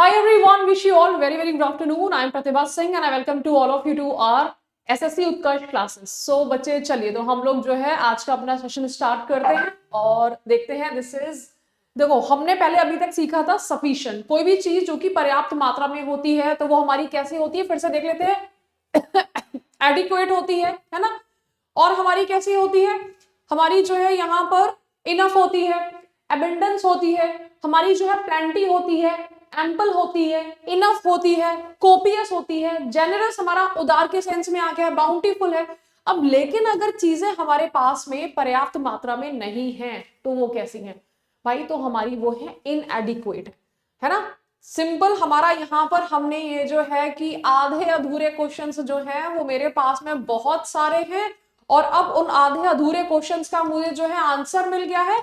Hi everyone, wish you all very good afternoon. I am Pratibha Singh and I welcome to all of you to our SSC Utkarsh classes. So बच्चे चलिए तो हम लोग जो है आज का अपना सेशन स्टार्ट करते हैं और देखते हैं. देखो हमने पहले अभी तक सीखा था सफिशिएंट. कोई भी चीज जो कि पर्याप्त मात्रा में होती है तो वो हमारी कैसी होती है, फिर से देख लेते हैं. एडिक्वेट होती है ना. और हमारी कैसी होती है, हमारी जो है यहाँ पर इनफ होती है, एबंडेंस होती है, हमारी जो है प्लेंटी होती है, एम्पल होती है, इनफ होती है, कोपियस होती है, जेनरस हमारा उदार के सेंस में आ गया है, बाउंटीफुल है. अब लेकिन अगर चीजें हमारे पास में पर्याप्त मात्रा में नहीं है तो वो कैसी हैं भाई, तो हमारी वो है इनएडिक्वेट, है ना. सिंपल हमारा यहाँ पर हमने ये जो है कि आधे अधूरे क्वेश्चंस जो है वो मेरे पास में बहुत सारे हैं और अब उन आधे अधूरे क्वेश्चंस का मुझे जो है आंसर मिल गया है,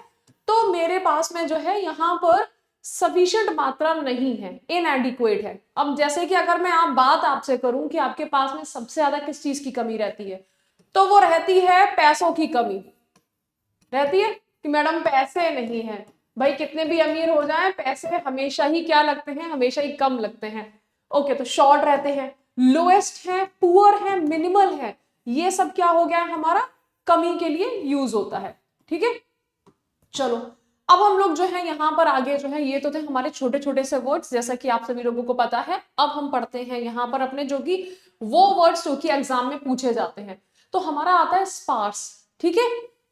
तो मेरे पास में जो है यहाँ पर सफिशिएंट मात्रा नहीं है, इनएडिक्वेट है. अब जैसे कि अगर मैं बात आपसे करूं कि आपके पास में सबसे ज्यादा किस चीज की कमी रहती है, तो वो रहती है पैसों की कमी रहती है कि मैडम पैसे नहीं है. भाई कितने भी अमीर हो जाए पैसे हमेशा ही क्या लगते हैं, हमेशा ही कम लगते हैं. ओके, तो शॉर्ट रहते हैं, लोएस्ट है, पुअर है, मिनिमल है, ये सब क्या हो गया हमारा कमी के लिए यूज होता है. ठीक है, चलो अब हम लोग जो है यहाँ पर आगे जो है, ये तो थे हमारे छोटे छोटे से वर्ड्स जैसा कि आप सभी लोगों को पता है. अब हम पढ़ते हैं यहाँ पर अपने जो कि वो वर्ड्स जो कि एग्जाम में पूछे जाते हैं. तो हमारा आता है स्पार्स. ठीक है,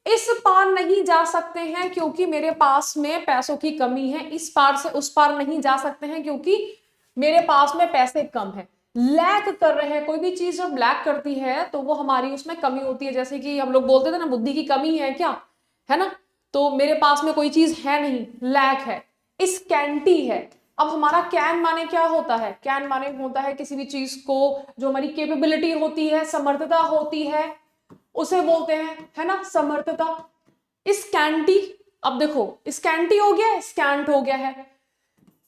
इस पार नहीं जा सकते हैं क्योंकि मेरे पास में पैसों की कमी है, इस पार से उस पार नहीं जा सकते हैं क्योंकि मेरे पास में पैसे कम है. लैक कर रहे हैं, कोई भी चीज जब लैक करती है तो वो हमारी उसमें कमी होती है. जैसे कि हम लोग बोलते थे ना, बुद्धि की कमी है क्या, है ना. तो मेरे पास में कोई चीज है नहीं, लैक है, स्कैंटी है. अब हमारा कैन माने क्या होता है, कैन माने होता है किसी भी चीज को जो हमारी कैपेबिलिटी होती है, समर्थता होती है, उसे बोलते हैं, है ना, समर्थता. स्कैंटी, अब देखो स्कैंटी हो गया, स्कैंट हो गया है.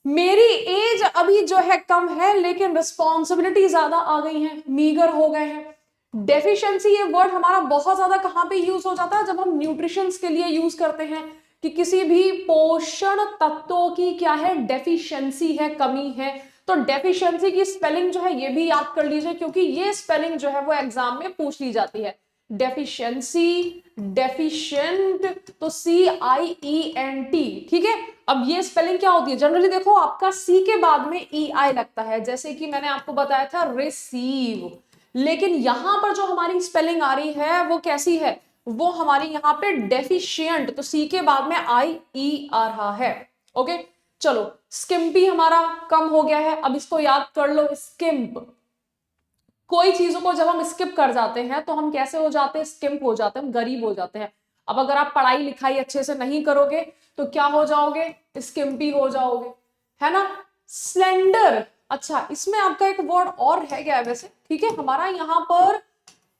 मेरी एज अभी जो है कम है लेकिन रिस्पॉन्सिबिलिटी ज्यादा आ गई है, मीगर हो गए हैं. डेफिशिएंसी ये वर्ड हमारा बहुत ज्यादा कहां पे यूज हो जाता है, जब हम न्यूट्रिशंस के लिए यूज करते हैं कि किसी भी पोषण तत्वों की क्या है, डेफिशिएंसी है, कमी है. तो डेफिशिएंसी की स्पेलिंग जो है ये भी याद कर लीजिए क्योंकि ये स्पेलिंग जो है वो एग्जाम में पूछ ली जाती है. डेफिशिएंसी, डेफिशिएंट, तो CIENT. ठीक है, अब ये स्पेलिंग क्या होती है, जनरली देखो आपका सी के बाद में EI लगता है, जैसे कि मैंने आपको बताया था रिसीव. लेकिन यहां पर जो हमारी स्पेलिंग आ रही है वो कैसी है, वो हमारी यहाँ पे डेफिशिएंट, तो सी के बाद में IE आ रहा है. ओके, चलो स्किम्पी हमारा कम हो गया है. अब इसको याद कर लो, स्किम्प. कोई चीजों को जब हम स्किप कर जाते हैं तो हम कैसे हो जाते हैं, स्किम्प हो जाते हैं, हम गरीब हो जाते हैं. अब अगर आप पढ़ाई लिखाई अच्छे से नहीं करोगे तो क्या हो जाओगे, स्किम्पी हो जाओगे, है ना. स्लेंडर, अच्छा इसमें आपका एक वर्ड और रह गया है वैसे. ठीक है, हमारा यहाँ पर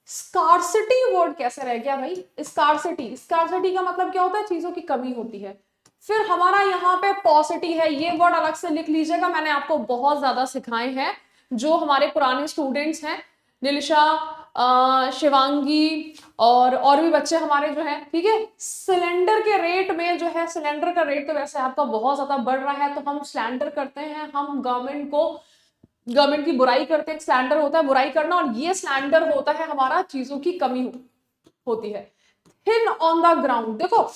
स्कार्सिटी वर्ड कैसे रह गया भाई, स्कार्सिटी. स्कार्सिटी का मतलब क्या होता है, चीजों की कमी होती है. फिर हमारा यहाँ पे पॉसिटी है, ये वर्ड अलग से लिख लीजिएगा, मैंने आपको बहुत ज्यादा सिखाए हैं. जो हमारे पुराने स्टूडेंट्स हैं, निलिशा, शिवांगी और भी बच्चे हमारे जो हैं, ठीक है. सिलेंडर के रेट में जो है, सिलेंडर का रेट तो वैसे आपका बहुत ज्यादा बढ़ रहा है तो हम स्लैंडर करते हैं, हम गवर्नमेंट की बुराई करते हैं. स्लैंडर होता है बुराई करना और ये स्लैंडर होता है हमारा चीजों की कमी होती है. थिन ऑन द ग्राउंड, देखो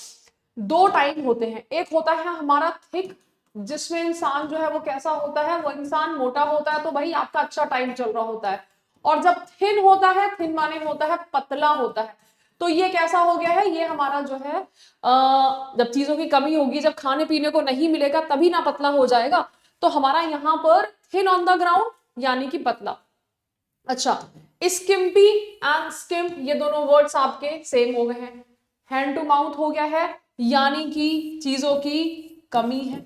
दो टाइप होते हैं, एक होता है हमारा थिक जिसमें इंसान जो है वो कैसा होता है, वो इंसान मोटा होता है तो भाई आपका अच्छा टाइम चल रहा होता है. और जब थिन होता है, थिन माने होता है पतला होता है, तो ये कैसा हो गया है, ये हमारा जो है जब चीजों की कमी होगी, जब खाने पीने को नहीं मिलेगा तभी ना पतला हो जाएगा. तो हमारा यहाँ पर थिन ऑन द ग्राउंड यानी कि पतला. अच्छा, स्किम्पी एंड स्किम्प ये दोनों वर्ड्स आपके सेम हो गए हैं. हैंड टू माउथ हो गया है यानी कि चीजों की कमी है.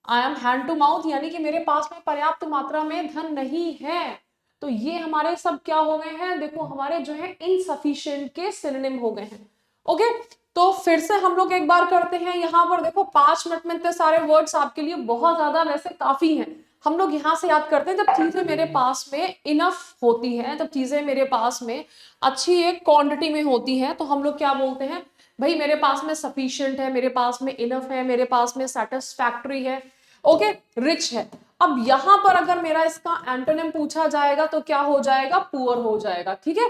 I am hand to mouth यानी कि मेरे पास में पर्याप्त मात्रा में धन नहीं है. तो ये हमारे सब क्या हो गए हैं, देखो हमारे जो है इनसफिशिएंट के सिनोनिम हो गए हैं. ओके, तो फिर से हम लोग एक बार करते हैं. यहाँ पर देखो 5 मिनट में इतने सारे वर्ड्स आपके लिए बहुत ज्यादा वैसे काफी हैं. हम लोग यहाँ से याद करते हैं, जब चीजें मेरे पास में इनफ होती हैं, जब चीजें मेरे पास में अच्छी एक क्वांटिटी में होती हैं तो हम लोग क्या बोलते हैं, भाई मेरे पास में सफिशिएंट है, मेरे पास में इनफ है, मेरे पास में सेटिस्फैक्टरी है, ओके, रिच है. अब यहां पर अगर मेरा इसका एंटोनिम पूछा जाएगा तो क्या हो जाएगा, पुअर हो जाएगा। ठीक है,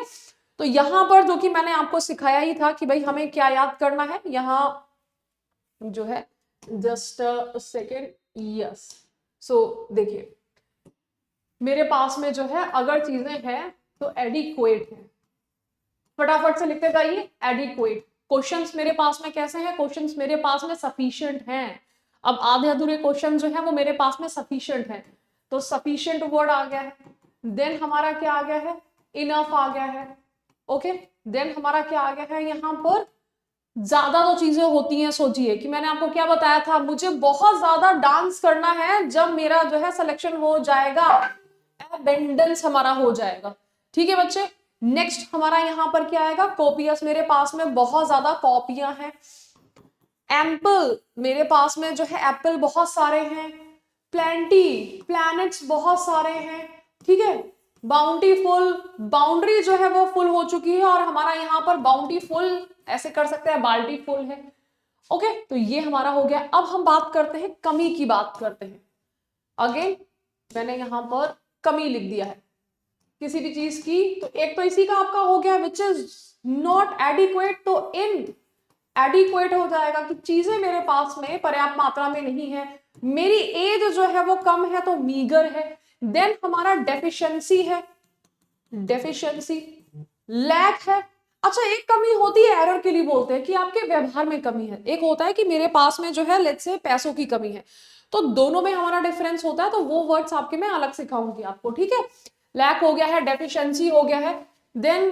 तो यहां पर जो कि मैंने आपको सिखाया ही था कि भाई हमें क्या याद करना है, यहां जो है जस्ट सेकेंड, यस। सो देखिए मेरे पास में जो है अगर चीजें हैं तो एडिक्वेट है, फटाफट से लिखते जाइए एडिक्वेट। क्वेश्चंस मेरे पास में कैसे हैं, क्वेश्चंस मेरे पास में सफिशिएंट हैं। अब आधे अधूरे क्वेश्चन जो है वो मेरे पास में सफिशिएंट है, तो सफिशिएंट वर्ड आ गया है। देन हमारा क्या आ गया है, इनफ आ गया है। ओके, देन हमारा क्या आ गया है, यहाँ पर ज्यादा तो चीजें होती हैं। सोचिए कि मैंने आपको क्या बताया था, मुझे बहुत ज्यादा डांस करना है, जब मेरा जो है सिलेक्शन हो जाएगा, अबेंडेंस हमारा हो जाएगा। ठीक है बच्चे, नेक्स्ट हमारा यहाँ पर क्या आएगा, कॉपियस, मेरे पास में बहुत ज्यादा कॉपियां हैं। एम्पल, मेरे पास में जो है एप्पल बहुत सारे हैं। प्लेंटी, प्लैनेट्स बहुत सारे हैं। ठीक है, बाउंटीफुल, बाउंड्री जो है वो फुल हो चुकी है, और हमारा यहाँ पर बाउंटीफुल ऐसे कर सकते हैं, बाल्टी फुल है। ओके, तो ये हमारा हो गया। अब हम बात करते हैं, कमी की बात करते हैं। अगेन मैंने यहाँ पर कमी लिख दिया है किसी भी चीज की, तो एक तो इसी का आपका हो गया विच इज नॉट एडिक्वेट, तो इन एडिक्वेट हो जाएगा कि चीजें मेरे पास में पर्याप्त मात्रा में नहीं है। मेरी एज जो है वो कम है, तो मीगर है। देन हमारा डेफिशिएंसी है, डेफिशिएंसी, लैक है। अच्छा, एक कमी होती है, एरर के लिए बोलते हैं कि आपके व्यवहार में कमी है। एक होता है कि मेरे पास में जो है लेट्स से पैसों की कमी है, तो दोनों में हमारा डिफरेंस होता है, तो वो वर्ड्स आपके मैं अलग सिखाऊंगी आपको। ठीक है, लैक हो गया है, डेफिशिएंसी हो गया है, देन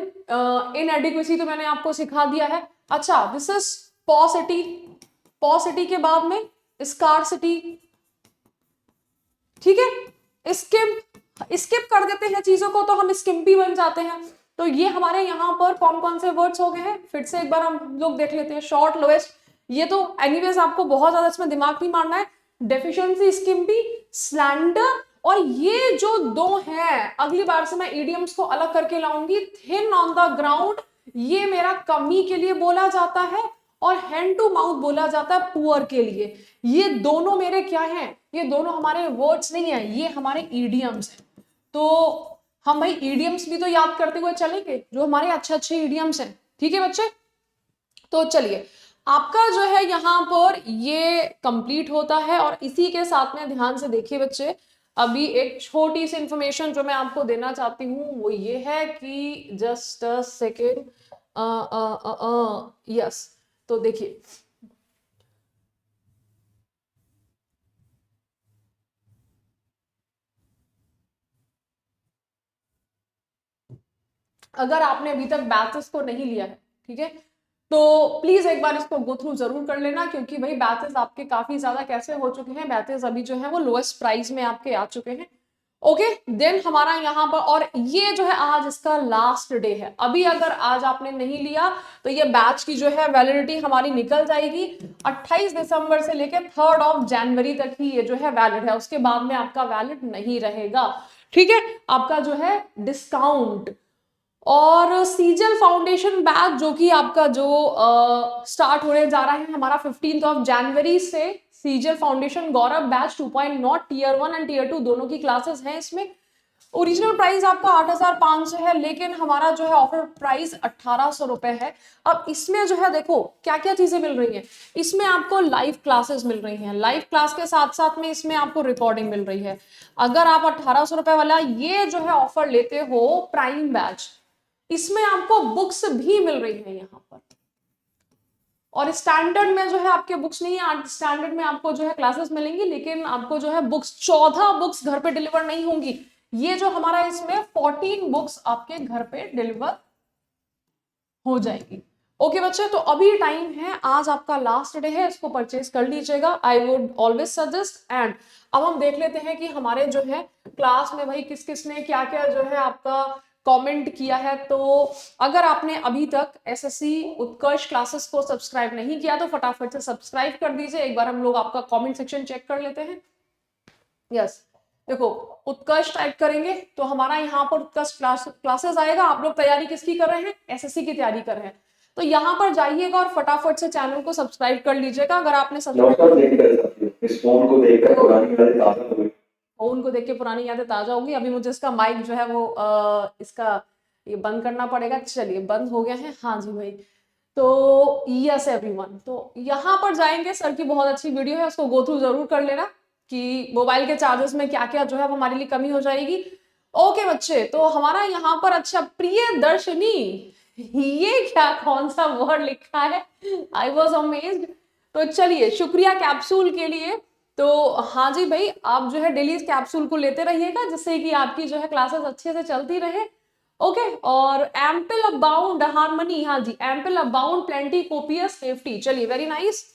इनएडिक्वेसी तो मैंने आपको सिखा दिया है। अच्छा, दिस इज पॉसिटी, पॉसिटी के बाद में स्कार्सिटी। ठीक है, स्किप कर देते हैं चीजों को तो हम स्किम्पी बन जाते हैं। तो ये हमारे यहाँ पर कौन कौन से वर्ड्स हो गए हैं, फिर से एक बार हम लोग देख लेते हैं। शॉर्ट, लोएस्ट, ये तो एनीवेज आपको बहुत ज्यादा इसमें दिमाग नहीं मारना है। डेफिशिएंसी, स्किम्पी, स्लैंडर, और ये जो दो हैं, अगली बार से मैं इडियम्स को अलग करके लाऊंगी। थिन ऑन द ग्राउंड, ये मेरा कमी के लिए बोला जाता है, और हैंड टू माउथ बोला जाता है पुअर के लिए। ये दोनों मेरे क्या हैं, ये दोनों हमारे वर्ड्स नहीं है, ये हमारे ईडियम्स हैं। तो हम भाई ईडियम्स भी तो याद करते हुए चलेंगे, जो हमारे अच्छे अच्छे ईडियम्स हैं। ठीक है बच्चे, तो चलिए आपका जो है यहाँ पर ये कंप्लीट होता है, और इसी के साथ में ध्यान से देखिए बच्चे, अभी एक छोटी सी इंफॉर्मेशन जो मैं आपको देना चाहती हूँ वो ये है कि जस्ट अ सेकेंड, यस, तो देखिए अगर आपने अभी तक बैचेस को नहीं लिया है, ठीक है, तो प्लीज एक बार इसको गो थ्रू जरूर कर लेना, क्योंकि भाई बैचेस आपके काफी ज्यादा कैसे हो चुके हैं, बैचेस अभी जो है वो लोएस्ट प्राइस में आपके आ चुके हैं। ओके, देन हमारा यहाँ पर, और ये जो है आज इसका लास्ट डे है। अभी अगर आज आपने नहीं लिया तो ये बैच की जो है वैलिडिटी हमारी निकल जाएगी। 28 दिसंबर से लेकर 3 जनवरी तक ही ये जो है वैलिड है, उसके बाद में आपका वैलिड नहीं रहेगा। ठीक है, आपका जो है डिस्काउंट, और सीजल फाउंडेशन बैच जो कि आपका जो स्टार्ट होने जा रहा है हमारा 15 जनवरी से, सीजल foundation Gaurav batch 2.0 tier 1 and tier 2 दोनों की क्लासेस हैं। इसमें ओरिजिनल प्राइस आपका 8,500 है, लेकिन हमारा जो है ऑफर प्राइस 1,800 रुपए है। अब इसमें जो है देखो क्या क्या चीजें मिल रही हैं, इसमें आपको लाइव क्लासेस मिल रही हैं, लाइव क्लास के साथ साथ में इसमें आपको रिकॉर्डिंग मिल रही है। अगर आप 1,800 रुपए वाला ये जो है ऑफर लेते हो प्राइम बैच, इसमें आपको बुक्स भी मिल रही है यहाँ पर, और स्टैंडर्ड में जो है आपके बुक्स नहीं है, स्टैंडर्ड में आपको जो है क्लासेस मिलेंगी, लेकिन आपको जो है बुक्स 14 बुक्स घर पे डिलीवर नहीं होंगी। ये जो हमारा इसमें 14 बुक्स आपके घर पे डिलीवर हो जाएगी। ओके बच्चे, तो अभी टाइम है, आज आपका लास्ट डे है, इसको परचेज कर लीजिएगा, I would always suggest. And अब हम देख लेते हैं कि हमारे जो है क्लास में भाई किस किस ने क्या क्या जो है आपका कमेंट किया है। तो अगर आपने अभी तक एसएससी उत्कर्ष क्लासेस को सब्सक्राइब नहीं किया तो फटाफट से सब्सक्राइब कर दीजिए। एक बार हम लोग आपका कमेंट सेक्शन चेक कर लेते हैं। यस, देखो उत्कर्ष टाइप करेंगे तो हमारा यहाँ पर उत्कर्ष क्लासेस आएगा। आप लोग तैयारी किसकी कर रहे हैं, एसएससी की तैयारी कर रहे हैं, तो यहाँ पर जाइएगा और फटाफट से चैनल को सब्सक्राइब कर लीजिएगा। अगर आपने सब्सक्राइब इस फोन को देखकर पुरानी यादें ताज़ा हो गई। और उनको देख के पुरानी यादें ताजा होगी। अभी मुझे इसका माइक जो है वो इसका ये बंद करना पड़ेगा। चलिए बंद हो गया है, हाँ जी भाई। तो यस एवरीवन, तो यहाँ पर जाएंगे, सर की बहुत अच्छी वीडियो है, उसको गो थ्रू जरूर कर लेना कि मोबाइल के चार्जेस में क्या क्या जो है वो हमारे लिए कमी हो जाएगी। ओके बच्चे, तो हमारा यहाँ पर अच्छा प्रिय दर्शनी, ये क्या कौन सा वर्ड लिखा है, आई वॉज अमेज्ड। तो चलिए शुक्रिया कैप्सूल के लिए। तो हाँ जी भाई, आप जो है डेली इस कैप्सूल को लेते रहिएगा जिससे कि आपकी जो है क्लासेस अच्छे से चलती रहे। ओके, और एम्पल अबाउंड हार्मनी, हाँ जी, ample abound plenty copious safety, चलिए very nice.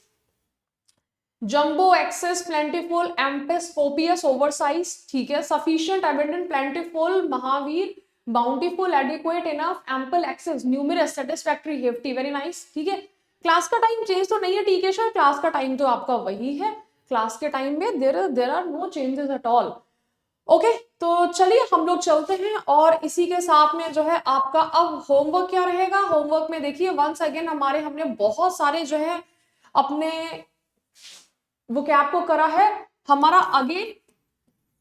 Jumbo excess plentiful ample copious oversize, ठीक है। सफिशिएंट एबंडेंट प्लेंटीफुल महावीर bountiful adequate enough ample excess numerous satisfactory hefty, very nice, ठीक है। क्लास का टाइम चेंज तो नहीं है टीके सर, क्लास का टाइम तो आपका वही है। क्लास के टाइम में there are no changes at all. Okay, तो चलिए हम लोग चलते हैं और इसी के साथ में जो है आपका अब होमवर्क क्या रहेगा। होमवर्क में देखिए वंस अगेन हमने बहुत सारे जो है अपने वो कैप को करा है। हमारा अगेन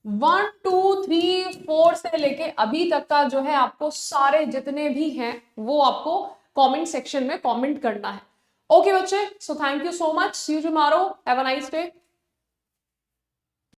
1 2 3 4 से लेके अभी तक का जो है आपको सारे जितने भी हैं वो आपको कमेंट सेक्शन में कमेंट करना है। ओके बच्चे, so thank you so much, see you tomorrow, have a nice day.